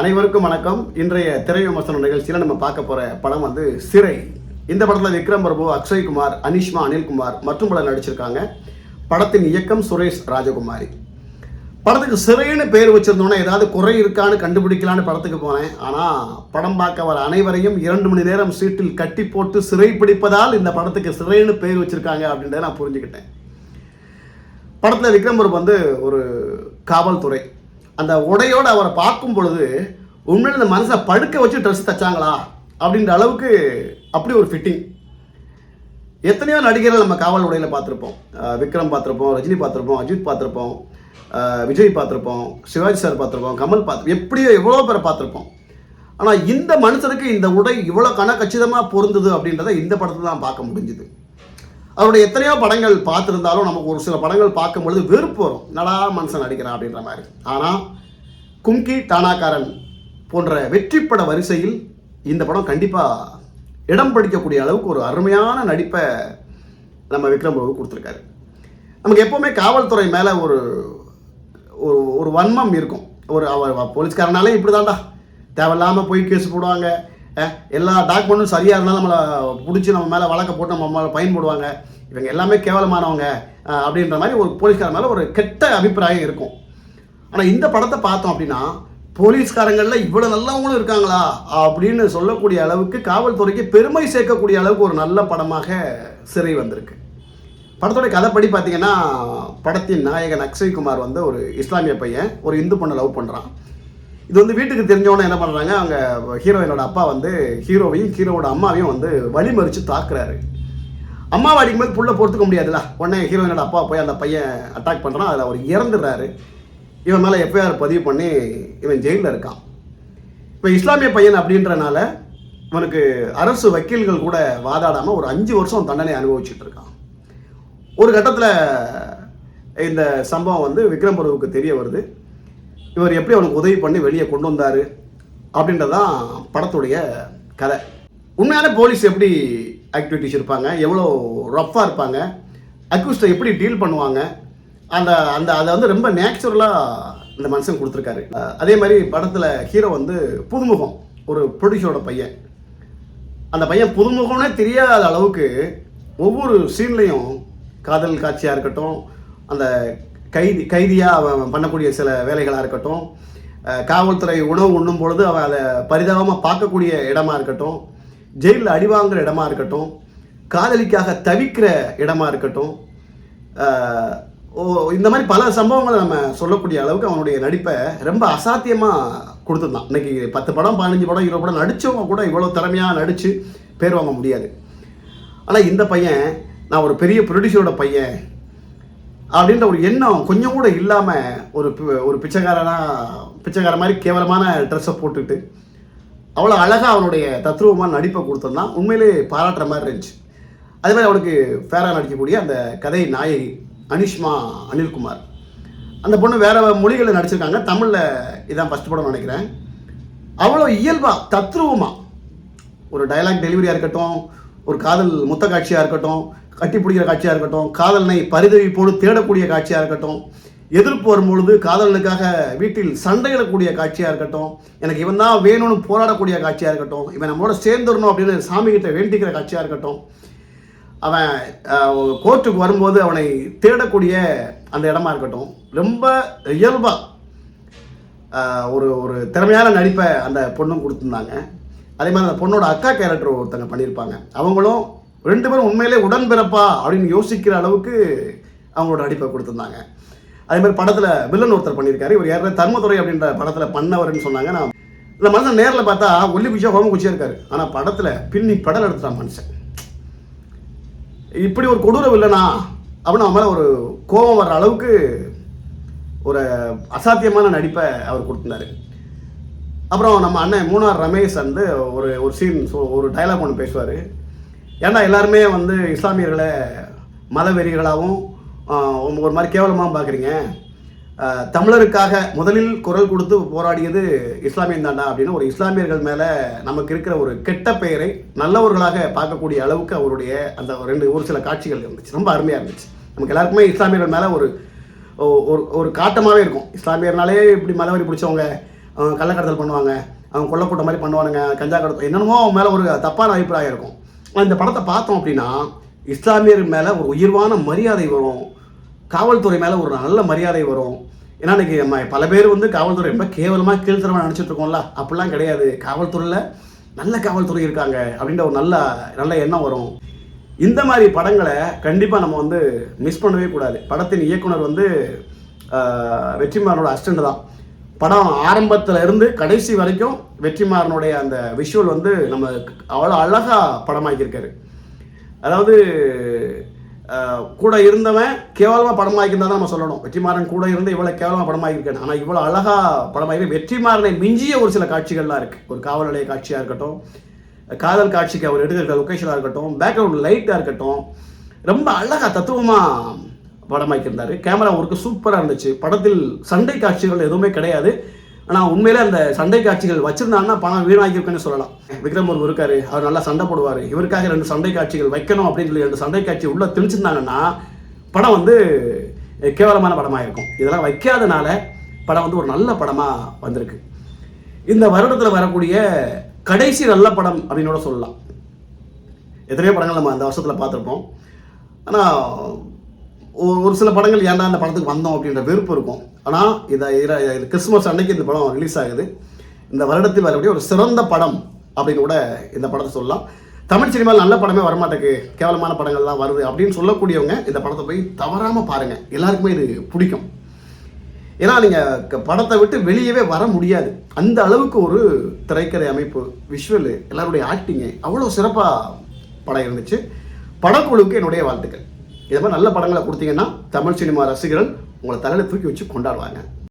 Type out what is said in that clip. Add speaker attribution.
Speaker 1: அனைவருக்கும் வணக்கம். இன்றைய திரை விமர்சன நிகழ்ச்சியில் நம்ம பார்க்க போகிற படம் வந்து சிறை. இந்த படத்தில் விக்ரம் பிரபு, அக்ஷய்குமார், அனிஷ்மா, அனில்குமார் மற்றும் பலர் நடிச்சிருக்காங்க. படத்தின் இயக்கம் சுரேஷ் ராஜகுமாரி. படத்துக்கு சிறைன்னு பேர் வச்சிருந்தோன்னே ஏதாவது குறை இருக்கான்னு கண்டுபிடிக்கலான்னு படத்துக்கு போனேன். ஆனால் படம் பார்க்க வர அனைவரையும் 2 மணி நேரம் சீட்டில் கட்டி போட்டு சிறை பிடிப்பதால் இந்த படத்துக்கு சிறைன்னு பேர் வச்சிருக்காங்க அப்படின்றத நான் புரிஞ்சுக்கிட்டேன். படத்தில் விக்ரம் பிரபு வந்து ஒரு காவல்துறை. அந்த உடையோடு அவரை பார்க்கும் பொழுது உண்மையில இந்த மனசை படுக்க வச்சு ட்ரெஸ் தைச்சாங்களா அப்படின்ற அளவுக்கு அப்படி ஒரு ஃபிட்டிங். எத்தனையோ நடிகர்கள் நம்ம காவல் உடையில் பார்த்துருப்போம். விக்ரம் பார்த்துருப்போம், ரஜினி பார்த்துருப்போம், அஜித் பார்த்துருப்போம், விஜய் பார்த்துருப்போம், சிவாஜி சார் பார்த்துருப்போம், கமல் எப்படியோ எவ்வளோ பேரை பார்த்துருப்போம். ஆனால் இந்த மனுஷனுக்கு இந்த உடை இவ்வளோ கச்சிதமாக பொருந்தது அப்படின்றத இந்த படத்தில் தான் பார்க்க முடிஞ்சுது. அவருடைய எத்தனையோ படங்கள் பார்த்துருந்தாலும் நமக்கு ஒரு சில படங்கள் பார்க்கும் பொழுது வெறுப்பு வரும். நடா மனுஷன் நடிக்கிறான் அப்படின்ற மாதிரி. ஆனால் கும்கி, டானாக்காரன் போன்ற வெற்றி பட வரிசையில் இந்த படம் கண்டிப்பாக இடம் பிடிக்கக்கூடிய அளவுக்கு ஒரு அருமையான நடிப்பை நம்ம விக்ரம் பிரபு கொடுத்துருக்காரு. நமக்கு எப்போவுமே காவல்துறை மேலே ஒரு ஒரு வன்மம் இருக்கும். அவர் போலீஸ்காரனாலே இப்படி தான்டா, தேவையில்லாமல் போய் கேஸ் போடுவாங்க, எல்லா டாக்குமெண்ட்டும் சரியாக இருந்தாலும் நம்மளை பிடிச்சி நம்ம மேலே வழக்க போட்டு நம்ம மேலே பயன் போடுவாங்க, இவங்க எல்லாமே கேவலமானவங்க அப்படின்ற மாதிரி ஒரு போலீஸ்காரன் மேலே ஒரு கெட்ட அபிப்பிராயம் இருக்கும். ஆனால் இந்த படத்தை பார்த்தோம் அப்படின்னா போலீஸ்காரங்களில் இவ்வளோ நல்லவங்களும் இருக்காங்களா அப்படின்னு சொல்லக்கூடிய அளவுக்கு காவல்துறைக்கு பெருமை சேர்க்கக்கூடிய அளவுக்கு ஒரு நல்ல படமாக சிறை வந்திருக்கு. படத்தோடைய கதைப்படி பார்த்தீங்கன்னா, படத்தின் நாயகன் அக்ஷய்குமார் வந்து ஒரு இஸ்லாமிய பையன் ஒரு இந்து பொண்ணை லவ் பண்ணுறான். இது வந்து வீட்டுக்கு தெரிஞ்சவொன்னே என்ன பண்ணுறாங்க, அவங்க ஹீரோயினோட அப்பா வந்து ஹீரோவையும் ஹீரோவோட அம்மாவையும் வந்து வழிமறித்து தாக்குறாரு. அம்மாவை அடிக்கும்போது புள்ள பொறுத்துக்க முடியாதுல்ல, உடனே ஹீரோயினோட அப்பா போய் அந்த பையன் அட்டாக் பண்ணுறான். அதில் அவர் இறந்துடுறாரு. இவன் மேலே எஃப்ஐஆர் பதிவு பண்ணி இவன் ஜெயிலில் இருக்கான். இப்போ இஸ்லாமிய பையன் அப்படின்றனால இவனுக்கு அரசு வக்கீல்கள் கூட வாதாடாமல் ஒரு 5 வருஷம் தண்டனை அனுபவிச்சுட்டு இருக்கான். ஒரு கட்டத்தில் இந்த சம்பவம் வந்து விக்ரம் பிரபுவுக்கு தெரிய வருது. இவர் எப்படி அவனுக்கு உதவி பண்ணி வெளியே கொண்டு வந்தார் அப்படின்றதான் படத்துடைய கதை. உண்மையான போலீஸ் எப்படி ஆக்டிவிட்டிஸ் இருப்பாங்க, எவ்வளோ ரஃப்பாக இருப்பாங்க, அக்யூஸ்டை எப்படி டீல் பண்ணுவாங்க, அந்த அந்த அதை வந்து ரொம்ப நேச்சுரலாக இந்த மனுஷன் கொடுத்துருக்காரு. அதே மாதிரி படத்தில் ஹீரோ வந்து புதுமுகம், ஒரு ப்ரொடியூசரோட பையன். அந்த பையன் புதுமுகம்னே தெரியாத அளவுக்கு ஒவ்வொரு சீன்லேயும் காதல் காட்சியாக இருக்கட்டும், அந்த கைதியாக அவன் பண்ணக்கூடிய சில வேலைகளாக இருக்கட்டும், காவல்துறை உணவு உண்ணும் பொழுது அவன் அதை பரிதாபமாக பார்க்கக்கூடிய இடமா இருக்கட்டும், ஜெயிலில் அடிவாங்கிற இடமா இருக்கட்டும், காதலிக்காக தவிக்கிற இடமா இருக்கட்டும், இந்த மாதிரி பல சம்பவங்களை நம்ம சொல்லக்கூடிய அளவுக்கு அவனுடைய நடிப்பை ரொம்ப அசாத்தியமாக கொடுத்துருந்தான். இன்னைக்கு 10 படம் 15 படம் 20 படம் நடித்தவங்க கூட இவ்வளோ திறமையாக நடித்து பேர் வாங்க முடியாது. ஆனால் இந்த பையன் நான் ஒரு பெரிய ப்ரொடியூசரோட பையன் அப்படின்ற ஒரு எண்ணம் கொஞ்சம் கூட இல்லாமல் ஒரு பிச்சைக்கார மாதிரி கேவலமான ட்ரெஸ்ஸை போட்டுக்கிட்டு அவ்வளோ அழகாக அவனுடைய தத்ரூபமான நடிப்பை கொடுத்ததான் உண்மையிலே பாராட்டுற மாதிரி இருந்துச்சு. அதே மாதிரி அவனுக்கு ஃபேராக நடிக்கக்கூடிய அந்த கதை நாயகி அனிஷ்மா, அனில்குமார், அந்த பொண்ணு வேறு மொழிகளில் நடிச்சிருக்காங்க. தமிழில் இதான் ஃபஸ்ட் படம் நினைக்கிறேன். அவ்வளோ இயல்பாக தத்ரூபமாக ஒரு டைலாக் டெலிவரியாக இருக்கட்டும், ஒரு காதல் முத்த காட்சியாக இருக்கட்டும், கட்டி பிடிக்கிற காட்சியாக இருக்கட்டும், காதலனை பரிதவிப்போடு தேடக்கூடிய காட்சியாக இருக்கட்டும், எதிர்ப்பு வரும்பொழுது காதலனுக்காக வீட்டில் சண்டையிடக்கூடிய காட்சியாக இருக்கட்டும், எனக்கு இவன் தான் வேணும்னு போராடக்கூடிய காட்சியாக இருக்கட்டும், இவன் நம்மளோட சேர்ந்துடணும் அப்படின்னு சாமிகிட்ட வேண்டிக்கிற காட்சியாக இருக்கட்டும், அவன் கோர்ட்டுக்கு வரும்போது அவனை தேடக்கூடிய அந்த இடமா இருக்கட்டும், ரொம்ப இயல்பாக ஒரு திறமையான நடிப்பை அந்த பொண்ணும் கொடுத்துருந்தாங்க. அதே மாதிரி அந்த பொண்ணோட அக்கா கேரக்டர் ஒருத்தங்க பண்ணியிருப்பாங்க. அவங்களும் 2 பேரும் உண்மையிலே உடன்பிறப்பா அப்படின்னு யோசிக்கிற அளவுக்கு அவங்களோட நடிப்பை கொடுத்துருந்தாங்க. அதே மாதிரி படத்தில் வில்லன் ஒருத்தர் பண்ணியிருக்காரு. இவர் யாரும் தர்மதுரை அப்படின்ற படத்தில் பண்ணவர்னு சொன்னாங்க. நான் இந்த மனுஷன் நேரில் பார்த்தா ஒல்லி குச்சியாக ஹோம குச்சியாக இருக்காரு. ஆனால் படத்தில் பின்னி படம் எடுத்துட்டான் மனுஷன். இப்படி ஒரு கொடூர வில்லனா அப்படின்னு அவன் மேலே ஒரு கோபம் வர்ற அளவுக்கு ஒரு அசாத்தியமான நடிப்பை அவர் கொடுத்துருந்தாரு. அப்புறம் நம்ம அண்ணன் மூணார் ரமேஷ் வந்து ஒரு சீன் ஒரு டைலாக் ஒன்று பேசுவார். ஏன்னா எல்லாருமே வந்து இஸ்லாமியர்களை மதவெறிகளாகவும் ஒரு மாதிரி கேவலமாக பார்க்குறீங்க, தமிழருக்காக முதலில் குரல் கொடுத்து போராடியது இஸ்லாமியன் தாண்டா அப்படின்னு ஒரு இஸ்லாமியர்கள் மேலே நமக்கு இருக்கிற ஒரு கெட்ட பெயரை நல்லவர்களாக பார்க்கக்கூடிய அளவுக்கு அவருடைய அந்த ஒரு சில காட்சிகள் இருந்துச்சு. ரொம்ப அருமையாக இருந்துச்சு. நமக்கு எல்லாருக்குமே இஸ்லாமியர்கள் மேலே ஒரு காட்டமாகவே இருக்கும். இஸ்லாமியர்னாலே இப்படி மதவெறி பிடிச்சவங்க அவங்க கள்ளக்கடத்தல் பண்ணுவாங்க, அவங்க கொள்ளக்கூட்ட மாதிரி பண்ணுவானுங்க, கஞ்சா கடத்தல் என்னென்னமோ அவங்க மேலே ஒரு தப்பான அபிப்பிராயம் இருக்கும். இந்த படத்தை பார்த்தோம் அப்படின்னா இஸ்லாமியர் மேலே ஒரு உயர்வான மரியாதை வரும், காவல்துறை மேலே ஒரு நல்ல மரியாதை வரும். ஏன்னா இன்றைக்கி நம்ம பல பேர் வந்து காவல்துறை ரொம்ப கேவலமாக கீழ்த்தரமாக நினச்சிட்டு இருக்கோம்ல, அப்படிலாம் கிடையாது. காவல்துறையில் நல்ல காவல்துறை இருக்காங்க அப்படின்ற ஒரு நல்ல எண்ணம் வரும். இந்த மாதிரி படங்களை கண்டிப்பாக நம்ம வந்து மிஸ் பண்ணவே கூடாது. படத்தின் இயக்குனர் வந்து வெற்றிமாறனோட அசிஸ்டண்ட் தான். படம் ஆரம்பத்தில் இருந்து கடைசி வரைக்கும் வெற்றிமாறனுடைய அந்த விஷுவல் வந்து நம்ம அவ்வளோ அழகாக படமாக்கியிருக்காரு. அதாவது கூட இருந்தவன் கேவலமாக படமாக்கியிருந்தா தான் நம்ம சொல்லணும். வெற்றிமாறன் கூட இருந்து இவ்வளோ கேவலமாக படமாக்கியிருக்கேன், ஆனால் இவ்வளோ அழகாக படமாக்கி வெற்றிமாறனை மிஞ்சிய ஒரு சில காட்சிகள்லாம் இருக்குது. ஒரு காவல் நிலைய காட்சியாக இருக்கட்டும், காதல் காட்சிக்கு அவர் எடுக்கிற லொக்கேஷனாக இருக்கட்டும், பேக்ரவுண்ட் லைட்டாக இருக்கட்டும், ரொம்ப அழகாக தத்துவமாக படமாக்கியிருந்தார். கேமரா ஒர்க்கு சூப்பராக இருந்துச்சு. படத்தில் சண்டை காட்சிகள் எதுவுமே கிடையாது. ஆனால் உண்மையிலே அந்த சண்டை காட்சிகள் வச்சுருந்தாங்கன்னா பணம் வீணாகிருக்குன்னு சொல்லலாம். விக்ரம் ஒரு இருக்காரு, அவர் நல்லா சண்டை போடுவார், இவருக்காக 2 சண்டை காட்சிகள் வைக்கணும் அப்படின்னு சொல்லி 2 சண்டை காட்சி உள்ளே திணிச்சிருந்தாங்கன்னா படம் வந்து கேவலமான படமாக இருக்கும். இதெல்லாம் வைக்காதனால படம் வந்து ஒரு நல்ல படமாக வந்திருக்கு. இந்த வருடத்தில் வரக்கூடிய கடைசி நல்ல படம் அப்படின்னு கூட சொல்லலாம். எத்தனையோ படங்கள் நம்ம அந்த வருஷத்தில் பார்த்துருப்போம். ஆனால் ஒரு சில படங்கள் ஏன்டா அந்த படத்துக்கு வந்தோம் அப்படின்ற வெறுப்பு இருக்கும். ஆனால் இது கிறிஸ்துமஸ் அன்னைக்கு இந்த படம் ரிலீஸ் ஆகுது. இந்த வருடத்தில் வரக்கூடிய ஒரு சிறந்த படம் அப்படின்னு கூட இந்த படத்தை சொல்லலாம். தமிழ் சினிமாவில் நல்ல படமே வரமாட்டேக்கு, கேவலமான படங்கள் தான் வருது அப்படின்னு சொல்லக்கூடியவங்க இந்த படத்தை போய் தவறாமல் பாருங்கள். எல்லாருக்குமே இது பிடிக்கும். ஏன்னா நீங்கள் படத்தை விட்டு வெளியவே வர முடியாது. அந்த அளவுக்கு ஒரு திரைக்கதை அமைப்பு, விஷுவலு, எல்லாருடைய ஆக்டிங்கு அவ்வளோ சிறப்பாக படம் இருந்துச்சு. படக்குழுவுக்கு என்னுடைய வாழ்த்துக்கள். இது மாதிரி நல்ல படங்களை கொடுத்தீங்கன்னா தமிழ் சினிமா ரசிகர்கள் உங்களை தலையில் தூக்கி வச்சு கொண்டாடுவாங்க.